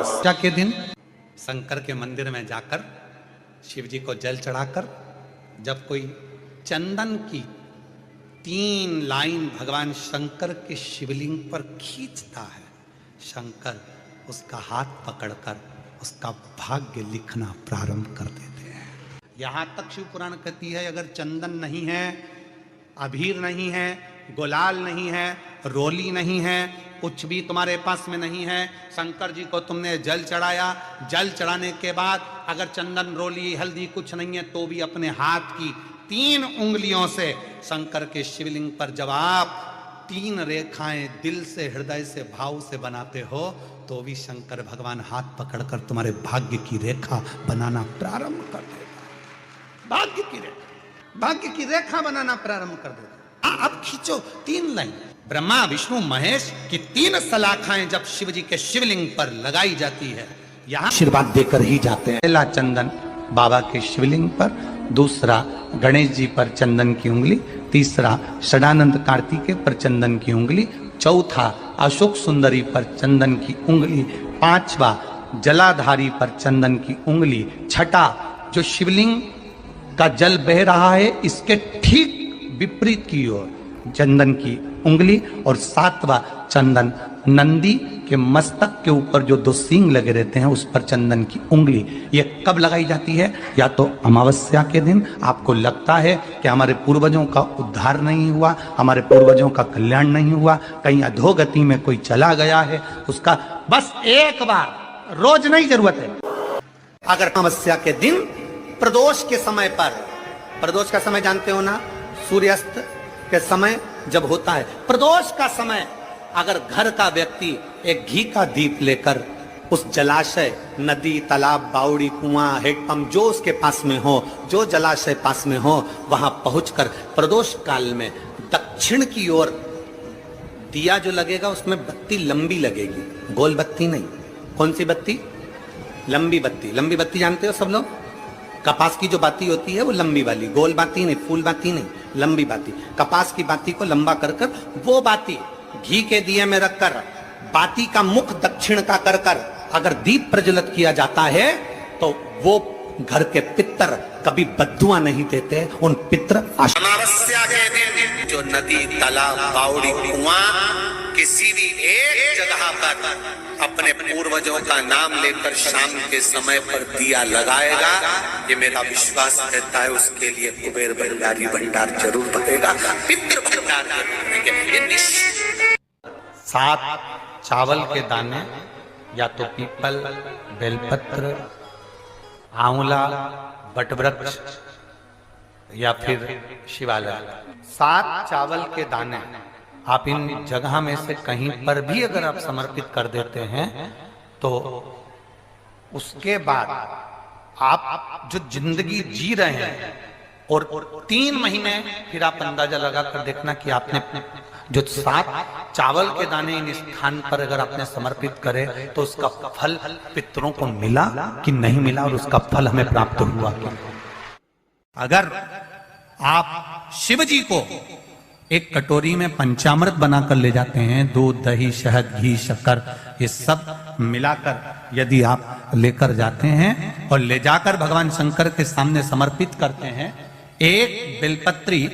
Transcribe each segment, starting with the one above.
अमावस्या के दिन शंकर के मंदिर में जाकर शिव जी को जल चढ़ाकर जब कोई चंदन की 3 लाइन भगवान शंकर के शिवलिंग पर खींचता है, शंकर उसका हाथ पकड़कर उसका भाग्य लिखना प्रारंभ कर देते हैं। यहां तक शिव पुराण कहती है अगर चंदन नहीं है, अबीर नहीं है, गुलाल नहीं है, रोली नहीं है, कुछ भी तुम्हारे पास में नहीं है, शंकर जी को तुमने जल चढ़ाया, जल चढ़ाने के बाद अगर चंदन रोली हल्दी कुछ नहीं है तो भी अपने हाथ की 3 उंगलियों से शंकर के शिवलिंग पर जब आप 3 रेखाएं दिल से, हृदय से, भाव से बनाते हो तो भी शंकर भगवान हाथ पकड़कर तुम्हारे भाग्य की रेखा बनाना प्रारंभ कर देगा। भाग्य की रेखा बनाना प्रारंभ कर देगा। अब खींचो 3 लाइन। ब्रह्मा विष्णु महेश की 3 सलाखाएं जब शिव जी के शिवलिंग पर लगाई जाती है, यहाँ आशीर्वाद देकर ही जाते हैं। पहला चंदन बाबा के शिवलिंग पर, दूसरा गणेश जी पर चंदन की उंगली, तीसरा षडानंद कार्तिकेय पर चंदन की उंगली, चौथा अशोक सुंदरी पर चंदन की उंगली, 5वां जलाधारी पर चंदन की उंगली, 6ठा जो शिवलिंग का जल बह रहा है इसके ठीक विपरीत की ओर चंदन की उंगली, और 7वां चंदन नंदी के मस्तक के ऊपर जो 2 सींग लगे रहते हैं उस पर चंदन की उंगली। ये कब लगाई जाती है? या तो अमावस्या के दिन आपको लगता है कि हमारे पूर्वजों का उद्धार नहीं हुआ, हमारे पूर्वजों का कल्याण नहीं हुआ, कहीं अधोगति में कोई चला गया है, उसका बस एक बार, रोज नहीं जरूरत है। अगर अमावस्या के दिन प्रदोष के समय पर, प्रदोष का समय जानते हो ना, सूर्यास्त के समय जब होता है प्रदोष का समय, अगर घर का व्यक्ति एक घी का दीप लेकर उस जलाशय, नदी, तालाब, बावड़ी, कुआं, हेडपंप जो उसके पास में हो, जो जलाशय पास में हो, वहां पहुंचकर प्रदोष काल में दक्षिण की ओर दिया जो लगेगा उसमें बत्ती लंबी लगेगी, गोल बत्ती नहीं। कौन सी बत्ती? लंबी बत्ती। लंबी बत्ती जानते हो सब लोग? कपास की जो बाती होती है वो लंबी वाली, गोल बाती नहीं, फूल बाती नहीं, लंबी बाती। कपास की बाती को लंबा कर कर वो बाती घी के दिए में रखकर बाती का मुख दक्षिण का कर कर अगर दीप प्रज्वलित किया जाता है तो वो घर के पितर कभी बद्दुआ नहीं देते। उन पितर अमावस्या के दिन जो नदी, तालाब, बावड़ी, कुआं किसी भी एक जगह पर अपने पूर्वजों का नाम लेकर शाम के समय पर दिया लगाएगा, ये मेरा विश्वास कहता है उसके लिए कुबेर भंडारी भंडार जरूर भरेगा, पितृ भंडार भरेंगे। 7 चावल के दाने, या तो पीपल, बेलपत्र, आंवला, बटवृक्ष या फिर शिवालय, 7 चावल के दाने आप इन जगह में से कहीं पर भी अगर आप समर्पित कर देते हैं तो उसके बाद आप जो जिंदगी जी रहे हैं और 3 महीने फिर आप अंदाजा लगाकर देखना कि आपने जो 7 चावल के दाने इन स्थान पर अगर आपने समर्पित करे तो उसका फल पितरों को मिला कि नहीं मिला, और उसका फल हमें प्राप्त हुआ कि अगर आप शिव जी को एक कटोरी में पंचामृत बनाकर ले जाते हैं, दूध, दही, शहद, घी, शक्कर, ये सब मिलाकर यदि आप लेकर जाते हैं और ले जाकर भगवान शंकर के सामने समर्पित करते हैं, एक बेलपत्री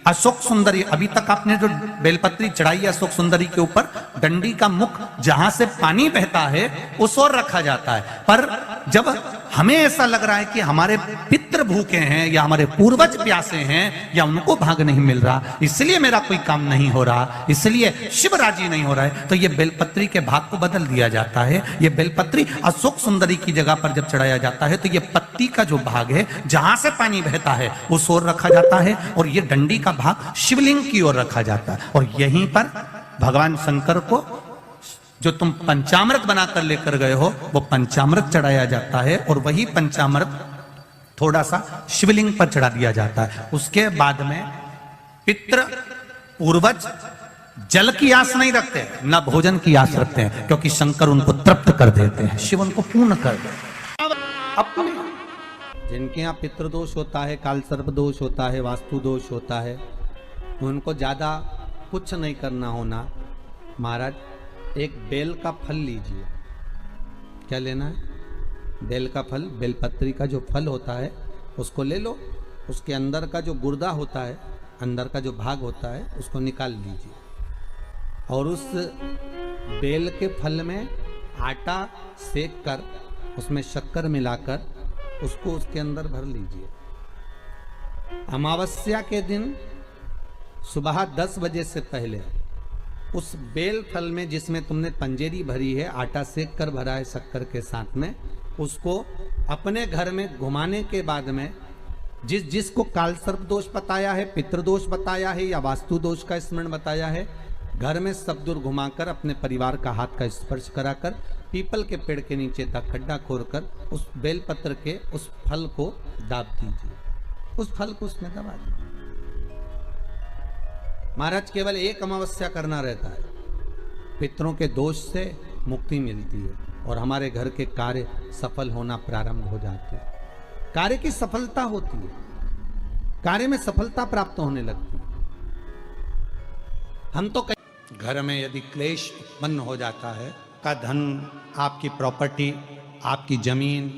अशोक सुंदरी, अभी तक आपने जो बेलपत्री चढ़ाई है अशोक सुंदरी के ऊपर, डंडी का मुख जहां से पानी बहता है उस ओर रखा जाता है। पर जब हमें ऐसा लग रहा है कि हमारे पितृ भूखे हैं या हमारे पूर्वज प्यासे हैं या उनको भाग नहीं मिल रहा, इसलिए मेरा कोई काम नहीं हो रहा, इसलिए शिव राजी नहीं हो रहा है, तो ये बेलपत्री के भाग को बदल दिया जाता है। ये बेलपत्री अशोक सुंदरी की जगह पर जब चढ़ाया जाता है तो ये पत्ती का जो भाग है जहां से पानी बहता है उस ओर रखा जाता है, और ये डंडी का भाग शिवलिंग की ओर रखा जाता है। और यहीं पर भगवान शंकर को जो तुम पंचामृत बनाकर लेकर गए हो वो पंचामृत चढ़ाया जाता है, और वही पंचामृत थोड़ा सा शिवलिंग पर चढ़ा दिया जाता है। उसके बाद में पितृ पूर्वज जल की आस नहीं रखते, न भोजन की आस रखते हैं, क्योंकि शंकर उनको तृप्त कर देते हैं, शिव उनको पूर्ण कर देते हैं। अपने जिनके यहाँ पितृदोष होता है, काल सर्प दोष होता है, वास्तु दोष होता है, उनको ज्यादा कुछ नहीं करना होना। महाराज एक बेल का फल लीजिए, क्या लेना है? बेल का फल, बेलपत्री का जो फल होता है उसको ले लो, उसके अंदर का जो गुर्दा होता है, अंदर का जो भाग होता है उसको निकाल लीजिए और उस बेल के फल में आटा सेक कर उसमें शक्कर मिलाकर उसको उसके अंदर भर लीजिए। अमावस्या के दिन सुबह 10 बजे से पहले उस बेल फल में जिसमें तुमने पंजेरी भरी है, आटा सेक कर भरा है शक्कर के साथ में, उसको अपने घर में घुमाने के बाद में जिसको काल सर्प दोष बताया है, पितृदोष बताया है या वास्तु दोष का स्मरण बताया है, घर में सब दूर घुमाकर अपने परिवार का हाथ का स्पर्श कराकर पीपल के पेड़ के नीचे तक खड्डा खोदकर उस बेलपत्र के उस फल को दाब दीजिए, उस फल को उसमें दबा दीजिए। महाराज केवल एक अमावस्या करना रहता है, पितरों के दोष से मुक्ति मिलती है और हमारे घर के कार्य सफल होना प्रारंभ हो जाते हैं। कार्य की सफलता होती है, कार्य में सफलता प्राप्त होने लगती है। हम तो घर में यदि क्लेश उत्पन्न हो जाता है, का धन, आपकी प्रॉपर्टी, आपकी जमीन,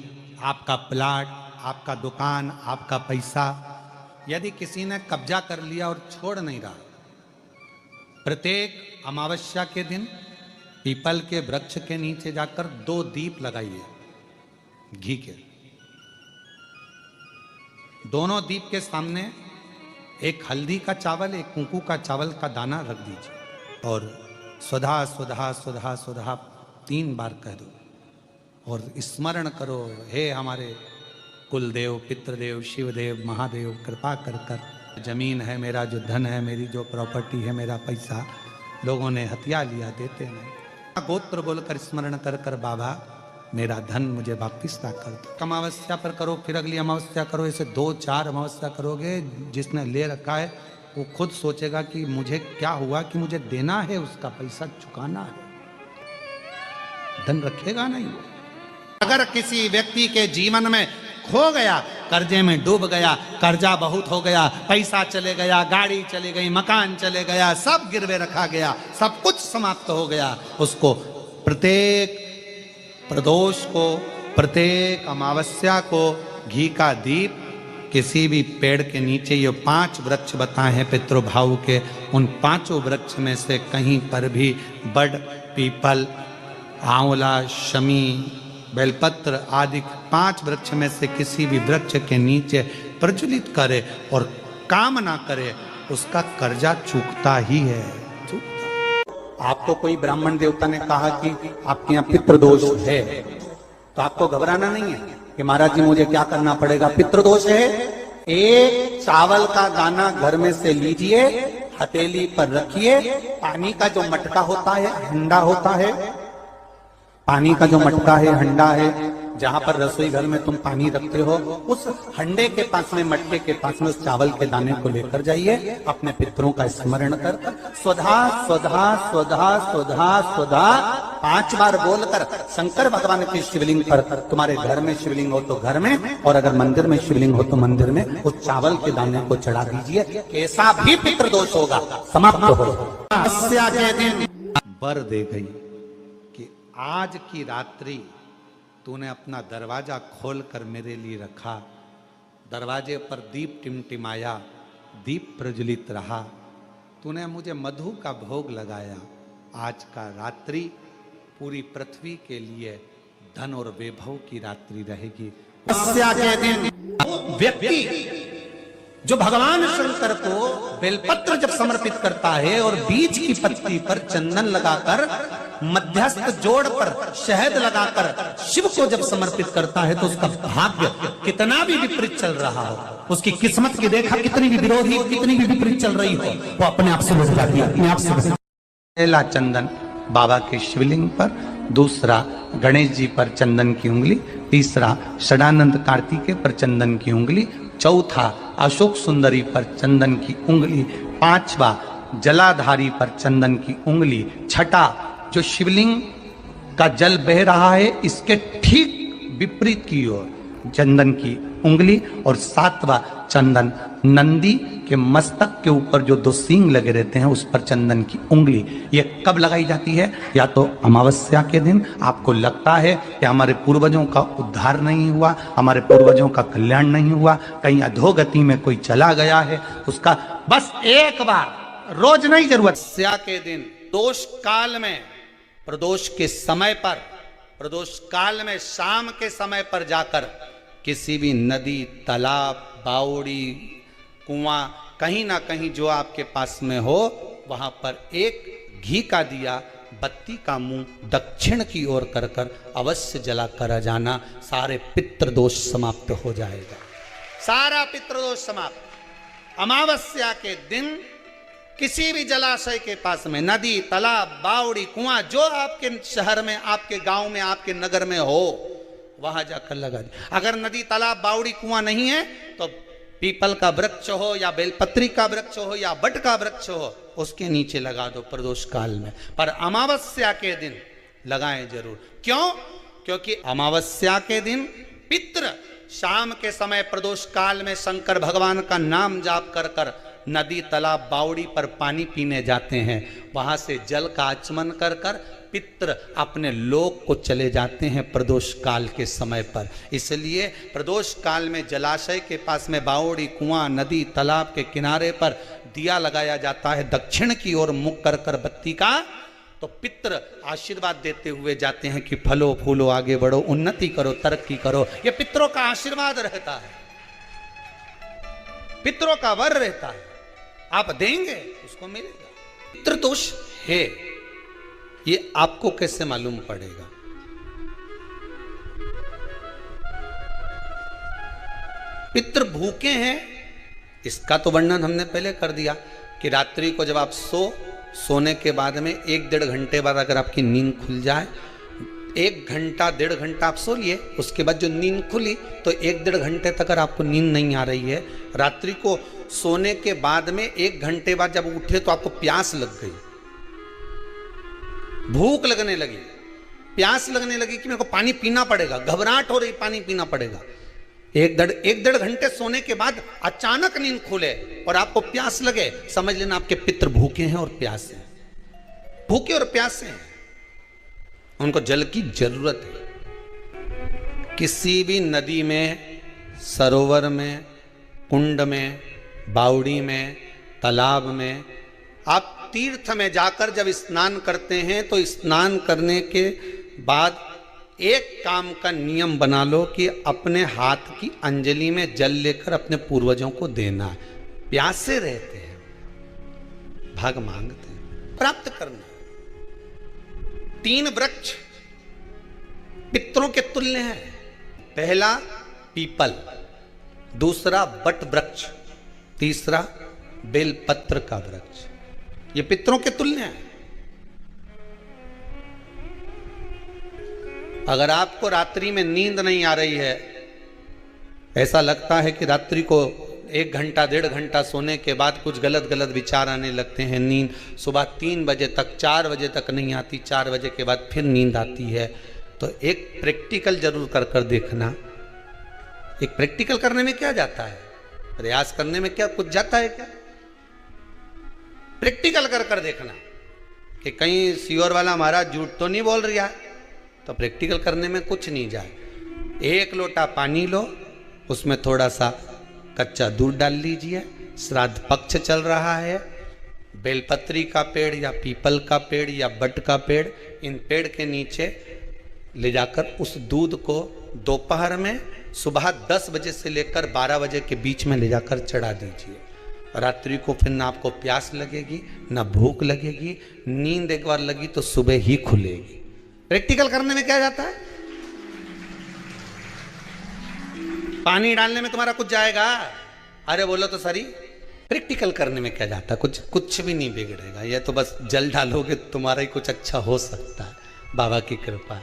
आपका प्लाट, आपका दुकान, आपका पैसा, यदि किसी ने कब्जा कर लिया और छोड़ नहीं रहा, प्रत्येक अमावस्या के दिन पीपल के वृक्ष के नीचे जाकर 2 दीप लगाइए घी के। दोनों दीप के सामने एक हल्दी का चावल, एक कुंकू का चावल का दाना रख दीजिए और स्वधा स्वधा स्वधा स्वधा 3 बार कह दो और स्मरण करो, हे हमारे कुलदेव, पितृदेव, शिवदेव, महादेव, कृपा कर कर जमीन है, मेरा जो धन है, मेरी जो प्रॉपर्टी है, मेरा पैसा लोगों ने हथिया लिया, देते नहीं। गोत्र बोलकर स्मरण कर कर बाबा मेरा धन मुझे वापिस ला कर दो। अमावस्या पर करो, फिर अगली अमावस्या करो, ऐसे 2-4 अमावस्या करोगे। जिसने ले रखा है वो खुद सोचेगा कि मुझे क्या हुआ कि मुझे देना है, उसका पैसा चुकाना है, धन रखेगा नहीं। अगर किसी व्यक्ति के जीवन में खो गया, कर्जे में डूब गया, कर्जा बहुत हो गया, पैसा चले गया, गाड़ी चली गई, मकान चले गया, सब गिरवे रखा गया, सब कुछ समाप्त हो गया, उसको प्रत्येक प्रदोष को, प्रत्येक अमावस्या को घी का दीप किसी भी पेड़ के नीचे, ये 5 वृक्ष बताए हैं पितृभाव के, उन 5 वृक्ष में से कहीं पर भी बड़, पीपल, आंवला, शमी, बेलपत्र आदि 5 वृक्ष में से किसी भी वृक्ष के नीचे प्रज्वलित करे और काम ना करे, उसका कर्जा चूकता ही है, चूकता। आपको कोई ब्राह्मण देवता ने कहा कि आपके यहाँ पितृदोष है, तो आपको घबराना नहीं है कि महाराज जी मुझे क्या करना पड़ेगा, पितृदोष है। एक चावल का दाना घर में से लीजिए, हथेली पर रखिए, पानी का जो मटका होता है, हंडा होता है, पानी का जो मटका है, हंडा है, जहां पर रसोई घर में तुम पानी रखते हो, उस हंडे के पास में, मटके के पास में उस चावल के दाने को लेकर जाइए, अपने पितरों का स्मरण कर स्वधा स्वधा स्वधा स्वधा स्वधा 5 बार बोलकर शंकर भगवान के शिवलिंग पर, तुम्हारे घर में शिवलिंग हो तो घर में, और अगर मंदिर में शिवलिंग हो तो मंदिर में, उस चावल के दाने को चढ़ा दीजिए। कैसा भी पितृदोष होगा समाप्त हो। अमावस्या के दिन वर दे गई कि आज की रात्रि तूने अपना दरवाजा खोलकर मेरे लिए रखा, दरवाजे पर दीप टिमटिमाया, दीप प्रज्वलित रहा, तूने मुझे मधु का भोग लगाया, आज का रात्रि पूरी पृथ्वी के लिए धन और वैभव की रात्रि रहेगी। अमावस्या के दिन व्यक्ति जो भगवान शंकर को बेलपत्र जब समर्पित करता है और बीच की पत्ती पर चंदन लगाकर, मध्यस्थ जोड़ पर शहद लगाकर शिव को जब समर्पित करता है, तो उसका भाग्य कितना भी विपरीत चल रहा हो, उसकी किस्मत की रेखा कितनी भी विरोधी, कितनी भी विपरीत चल रही हो, वो अपने आप से बच जाती है, अपने आप से। पहला चंदन बाबा के शिवलिंग पर, दूसरा गणेश जी पर चंदन की उंगली, तीसरा षडानंद कार्तिकेय पर चंदन की उंगली, चौथा अशोक सुंदरी पर चंदन की उंगली, 5वां जलाधारी पर चंदन की उंगली, छठा जो शिवलिंग का जल बह रहा है इसके ठीक विपरीत की ओर चंदन की उंगली, और 7वां चंदन, नंदी के मस्तक के ऊपर जो 2 सींग लगे रहते हैं उस पर चंदन की उंगली। ये कब लगाई जाती है? या तो अमावस्या के दिन आपको लगता है कि हमारे पूर्वजों का उद्धार नहीं हुआ, हमारे पूर्वजों का कल्याण नहीं हुआ, कहीं अधोगति में कोई चला गया है, उसका बस एक बार, रोज नहीं जरूरत, अमावस्या के दिन दोष काल में, प्रदोष के समय पर, प्रदोष काल में शाम के समय पर जाकर किसी भी नदी, तालाब, बावड़ी, कुआं, कहीं ना कहीं जो आपके पास में हो, वहां पर एक घी का दिया, बत्ती का मुंह दक्षिण की ओर कर कर अवश्य जला कर जाना। सारे पितृदोष समाप्त हो जाएगा, सारा पितृदोष समाप्त। अमावस्या के दिन किसी भी जलाशय के पास में, नदी, तालाब, बावड़ी, कुआं, जो आपके शहर में, आपके गांव में, आपके नगर में हो, वहां जाकर लगा दे। अगर नदी, तालाब, बावड़ी, कुआं नहीं है तो पीपल का वृक्ष हो या बेलपत्री का वृक्ष हो या बट का वृक्ष हो, उसके नीचे लगा दो प्रदोष काल में। पर अमावस्या के दिन लगाएं जरूर। क्यों? क्योंकि अमावस्या के दिन पितृ शाम के समय प्रदोष काल में शंकर भगवान का नाम जाप कर कर नदी, तालाब, बावड़ी पर पानी पीने जाते हैं। वहां से जल का आचमन कर कर पितृ अपने लोक को चले जाते हैं प्रदोष काल के समय पर। इसलिए प्रदोष काल में जलाशय के पास में, बावड़ी, कुआं, नदी, तालाब के किनारे पर दिया लगाया जाता है दक्षिण की ओर मुख कर कर बत्ती का। तो पितृ आशीर्वाद देते हुए जाते हैं कि फलो फूलो, आगे बढ़ो, उन्नति करो, तरक्की करो। ये पितरों का आशीर्वाद रहता है, पितरों का वर रहता है। आप देंगे उसको मिलेगा। पितृदोष है, ये आपको कैसे मालूम पड़ेगा? पितृ भूखे हैं, इसका तो वर्णन हमने पहले कर दिया कि रात्रि को जब आप सोने के बाद में 1-1.5 घंटे बाद अगर आपकी नींद खुल जाए, 1 घंटा 1.5 घंटा आप सो लिए, उसके बाद जो नींद खुली तो 1-1.5 घंटे तक अगर आपको नींद नहीं आ रही है, रात्रि को सोने के बाद में 1 घंटे बाद जब उठे तो आपको प्यास लग गई, भूख लगने लगी, प्यास लगने लगी कि मेरे को पानी पीना पड़ेगा, घबराहट हो रही, पानी पीना पड़ेगा। 1-1.5 घंटे सोने के बाद अचानक नींद खुले और आपको प्यास लगे, समझ लेना आपके पितृ भूखे हैं और प्यासे हैं, भूखे और प्यासे हैं, उनको जल की जरूरत है। किसी भी नदी में, सरोवर में, कुंड में, बावड़ी में, तालाब में, आप तीर्थ में जाकर जब स्नान करते हैं तो स्नान करने के बाद एक काम का नियम बना लो कि अपने हाथ की अंजलि में जल लेकर अपने पूर्वजों को देना है। प्यासे रहते हैं, भाग मांगते हैं, प्राप्त करना। 3 वृक्ष पितरों के तुल्य हैं। पहला पीपल, दूसरा बट वृक्ष, तीसरा बेलपत्र का वृक्ष। ये पितरों के तुल्य हैं। अगर आपको रात्रि में नींद नहीं आ रही है, ऐसा लगता है कि रात्रि को 1 घंटा 1.5 घंटा सोने के बाद कुछ गलत गलत विचार आने लगते हैं, नींद सुबह 3 बजे तक, 4 बजे तक नहीं आती, 4 बजे के बाद फिर नींद आती है, तो एक प्रैक्टिकल जरूर कर कर देखना। एक प्रैक्टिकल करने में क्या जाता है, प्रयास करने में क्या कुछ जाता है क्या? प्रैक्टिकल कर कर देखना कि कहीं सियोर वाला महाराज झूठ तो नहीं बोल रहा है। तो प्रैक्टिकल करने में कुछ नहीं जाए। 1 लोटा पानी लो, उसमें थोड़ा सा कच्चा दूध डाल लीजिए, श्राद्ध पक्ष चल रहा है, बेलपत्री का पेड़ या पीपल का पेड़ या बट का पेड़, इन पेड़ के नीचे ले जाकर उस दूध को दोपहर में सुबह 10 बजे से लेकर 12 बजे के बीच में ले जाकर चढ़ा दीजिए। रात्रि को फिर ना आपको प्यास लगेगी, ना भूख लगेगी, नींद एक बार लगी तो सुबह ही खुलेगी। प्रैक्टिकल करने में क्या जाता है? पानी डालने में तुम्हारा कुछ जाएगा? अरे बोलो तो सही, प्रैक्टिकल करने में क्या जाता है? कुछ भी नहीं बिगड़ेगा। ये तो बस जल डालोगे तुम्हारा ही कुछ अच्छा हो सकता है, बाबा की कृपा।